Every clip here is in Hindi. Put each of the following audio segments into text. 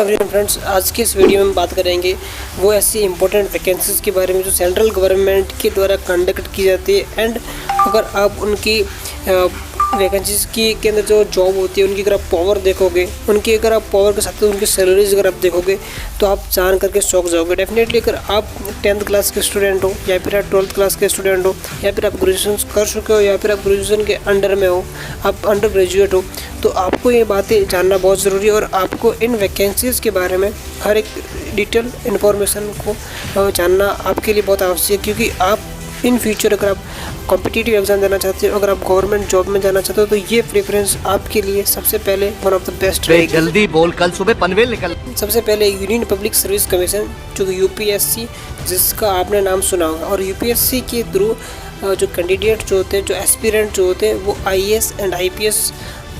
एवरीवन फ्रेंड्स, आज की इस वीडियो में हम बात करेंगे वो ऐसी इंपॉर्टेंट वैकेंसीज के बारे में जो सेंट्रल गवर्नमेंट के द्वारा कंडक्ट की जाती है। एंड अगर आप उनकी वैकेंसीज की के अंदर जो जॉब होती है उनकी अगर आप पावर देखोगे, उनकी अगर आप पावर के साथ उनकी सैलरीज अगर आप देखोगे तो आप जान करके शौक जाओगे। डेफिनेटली अगर आप 10th क्लास के स्टूडेंट हो या फिर आप 12th क्लास के स्टूडेंट हो या फिर आप ग्रेजुएशन कर चुके हो या फिर आप ग्रेजुएशन के अंडर में हो, आप अंडर ग्रेजुएट हो, तो आपको ये बातें जानना बहुत ज़रूरी है और आपको इन वैकेंसीज़ के बारे में हर एक डिटेल इन्फॉर्मेशन को जानना आपके लिए बहुत आवश्यक है। क्योंकि आप इन फ्यूचर अगर आप कॉम्पिटिटिव एग्जाम देना चाहते हो, अगर आप गवर्नमेंट जॉब में जाना चाहते हो, तो ये प्रेफरेंस आपके लिए सबसे पहले वन ऑफ द बेस्ट रहेगी। जल्दी बोल, कल सुबह पनवेल निकल। सबसे पहले यूनियन पब्लिक सर्विस कमीशन जो कि यूपीएससी, जिसका आपने नाम सुना होगा, और यूपीएससी के थ्रू जो कैंडिडेट जो होते हैं, जो एस्पिरेंट जो होते हैं, वो आईएएस एंड आईपीएस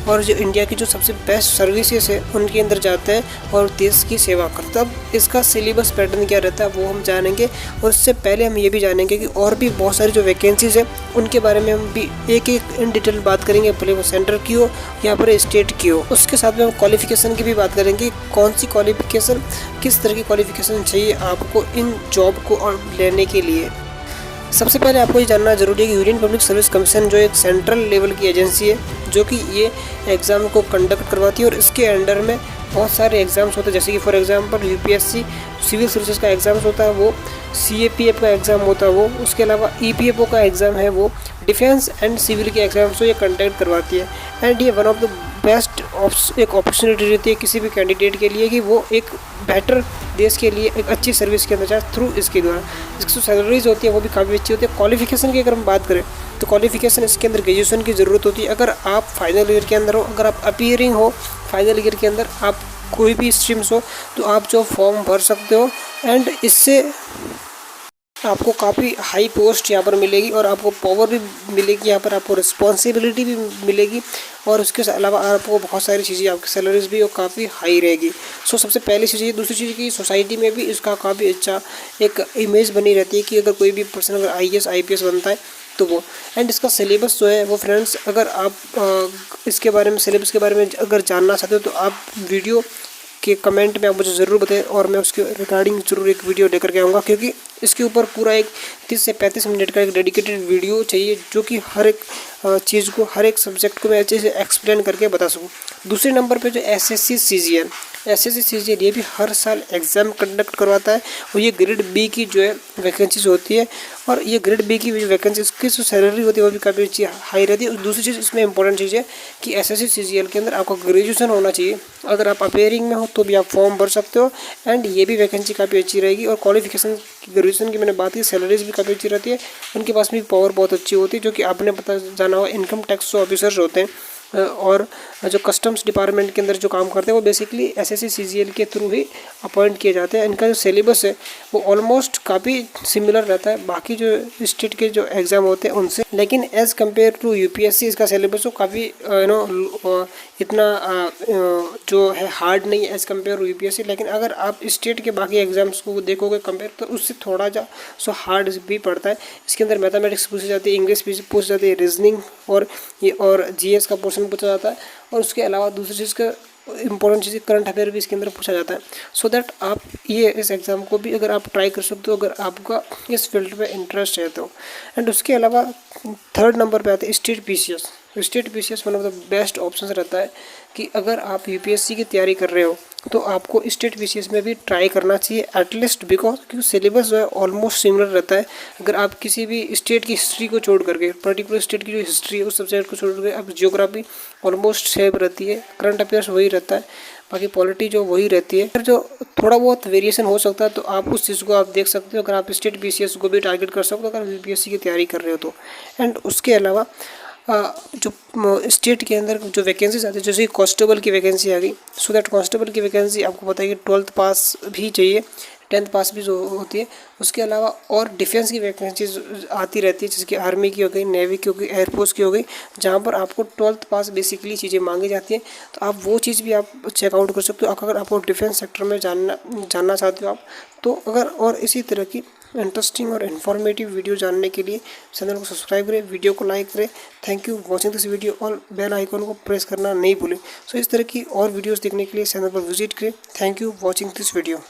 और जो इंडिया की जो सबसे बेस्ट सर्विसेज है उनके अंदर जाते हैं और देश की सेवा करते हैं। अब इसका सिलेबस पैटर्न क्या रहता है वो हम जानेंगे, और इससे पहले हम ये भी जानेंगे कि और भी बहुत सारी जो वैकेंसीज है उनके बारे में हम भी एक एक इन डिटेल बात करेंगे, भले वो सेंटर की हो या फिर स्टेट की हो। उसके साथ में हम क्वालिफिकेशन की भी बात करेंगे, कौन सी क्वालिफिकेशन, किस तरह की क्वालिफिकेशन चाहिए आपको इन जॉब को और लेने के लिए। सबसे पहले आपको ये जानना जरूरी है कि यूनियन पब्लिक सर्विस कमीशन जो एक सेंट्रल लेवल की एजेंसी है जो कि ये एग्ज़ाम को कंडक्ट करवाती है, और इसके अंडर में बहुत सारे एग्ज़ाम्स होते हैं, जैसे कि for example UPSC civil services का एग्ज़ाम्स होता है, वो सीएपीएफ का एग्ज़ाम होता है वो, उसके अलावा ईपीएफओ का एग्ज़ाम है वो, डिफेंस एंड सिविल के एग्ज़ाम्स को ये कंडक्ट करवाती है। एंड ये वन ऑफ द बेस्ट एक अपॉर्चुनिटी रहती है किसी भी कैंडिडेट के लिए कि वो एक बेटर देश के लिए एक अच्छी सर्विस के अंदर जाए थ्रू इसके द्वारा। इसकी जो सैलरीज होती है वो भी काफ़ी अच्छी होती है। क्वालिफिकेशन की अगर हम बात करें तो क्वालिफिकेशन इसके अंदर ग्रेजुएशन की ज़रूरत होती है। अगर आप फाइनल ईयर के अंदर हो, अगर आप अपीयरिंग हो फाइनल ईयर के अंदर, आप कोई भी स्ट्रीम्स हो, तो आप जो फॉर्म भर सकते हो। एंड इससे आपको काफ़ी हाई पोस्ट यहाँ पर मिलेगी और आपको पावर भी मिलेगी, यहाँ पर आपको रिस्पॉन्सिबिलिटी भी मिलेगी, और उसके अलावा आपको बहुत सारी चीज़ें, आपकी सैलरीज भी काफ़ी हाई रहेगी। सो सबसे पहली चीज़ ये। दूसरी चीज़ की सोसाइटी में भी इसका काफ़ी अच्छा एक इमेज बनी रहती है कि अगर कोई भी पर्सन अगर आईएएस आईपीएस बनता है तो वो। एंड इसका सिलेबस जो है वो फ्रेंड्स, अगर आप इसके बारे में सिलेबस के बारे में अगर जानना चाहते हो तो आप वीडियो के कमेंट में आप मुझे ज़रूर बताएं और मैं उसके रिगार्डिंग ज़रूर एक वीडियो लेकर के आऊँगा, क्योंकि इसके ऊपर पूरा एक 30 से 35 मिनट का एक डेडिकेटेड वीडियो चाहिए जो कि हर एक चीज़ को, हर एक सब्जेक्ट को मैं अच्छे से एक्सप्लेन करके बता सकूँ। दूसरे नंबर पे जो एसएससी सीजीएल ये भी हर साल एग्ज़ाम कंडक्ट करवाता है, और ये ग्रेड बी की जो है वैकेंसीज होती है, और ये ग्रेड बी की वैकेंसीज की जो सैलरी होती है वो भी काफ़ी अच्छी हाई रहती है। और दूसरी चीज़ इसमें इंपॉर्टेंट चीज़ है कि एसएससी सीजीएल के अंदर आपका ग्रेजुएशन होना चाहिए। अगर आप अपेयरिंग में हो तो भी आप फॉर्म भर सकते हो, एंड ये भी वैकेंसी काफ़ी अच्छी रहेगी। और क्वालिफिकेशन ग्रेजुएशन की मैंने बात की, सैलरीज भी काफ़ी अच्छी रहती है, उनके पास भी पावर बहुत अच्छी होती है, जो कि आपने पता जाना हो इनकम टैक्स ऑफिसर्स होते हैं और जो कस्टम्स डिपार्टमेंट के अंदर जो काम करते हैं वो बेसिकली एसएससी सीजीएल के थ्रू ही अपॉइंट किए जाते हैं। इनका जो सिलेबस है वो ऑलमोस्ट काफ़ी सिमिलर रहता है बाकी जो स्टेट के जो एग्ज़ाम होते हैं उनसे, लेकिन एज़ कम्पेयर टू यूपीएससी इसका सिलेबस वो काफ़ी इतना जो है हार्ड नहीं है एज़ कम्पेयर टू यूपीएससी। लेकिन अगर आप स्टेट के बाकी एग्जाम्स को देखोगे कंपेयर, तो उससे थोड़ा सो हार्ड भी पड़ता है। इसके अंदर मैथमेटिक्स पूछी जाती है, इंग्लिश भी पूछी जाती है, रीजनिंग और जीएस का पोर्शन पूछा जाता है, और उसके अलावा दूसरी चीज़ का इंपॉर्टेंट चीज़ करंट अफेयर भी इसके अंदर पूछा जाता है। सो दैट आप ये इस एग्ज़ाम को भी अगर आप ट्राई कर सकते हो अगर आपका इस फील्ड में इंटरेस्ट है तो। एंड उसके अलावा थर्ड नंबर पे आते हैं state PCS one of the best option रहता है कि अगर आप यूपीएससी की तैयारी कर रहे हो तो आपको स्टेट पीसीएस में भी ट्राई करना चाहिए एटलीस्ट, बिकॉज क्योंकि सिलेबस जो है ऑलमोस्ट सिमिलर रहता है। अगर आप किसी भी स्टेट की हिस्ट्री को छोड़ करके, पर्टिकुलर स्टेट की जो हिस्ट्री है उस सब्जेक्ट को छोड़ करके, अब जियोग्राफी ऑलमोस्ट सेम रहती है, करंट अफेयर्स वही रहता है, बाकी पॉलिटी जो वही रहती है। फिर जो थोड़ा बहुत वेरिएशन हो सकता है तो आप उस चीज़ को आप देख सकते हो अगर आप स्टेट पीसीएस को भी टारगेट कर सकते हो अगर यूपीएससी की तैयारी कर रहे हो तो। एंड उसके अलावा जो स्टेट के अंदर जो वैकेंसीज आती है, जैसे कांस्टेबल की वैकेंसी आ गई, सो दैट कांस्टेबल की वैकेंसी आपको पता है कि 12th पास भी चाहिए, 10th पास भी जो होती है। उसके अलावा और डिफेंस की वैकेंसीज आती रहती है, जैसे कि आर्मी की हो गई, नेवी की हो गई, एयरफोर्स की हो गई, जहाँ पर आपको 12th पास बेसिकली चीज़ें मांगी जाती हैं। तो आप वो चीज़ भी आप चेकआउट कर सकते हो अगर आपको डिफेंस सेक्टर में जानना चाहते हो आप तो। अगर और इसी तरह की इंटरेस्टिंग और इन्फॉर्मेटिव वीडियो जानने के लिए चैनल को सब्सक्राइब करें, वीडियो को लाइक करें। Thank you watching this video और बेल आइकन को प्रेस करना नहीं भूलें। सो इस तरह की और वीडियोस देखने के लिए चैनल पर विजिट करें। Thank you watching this video.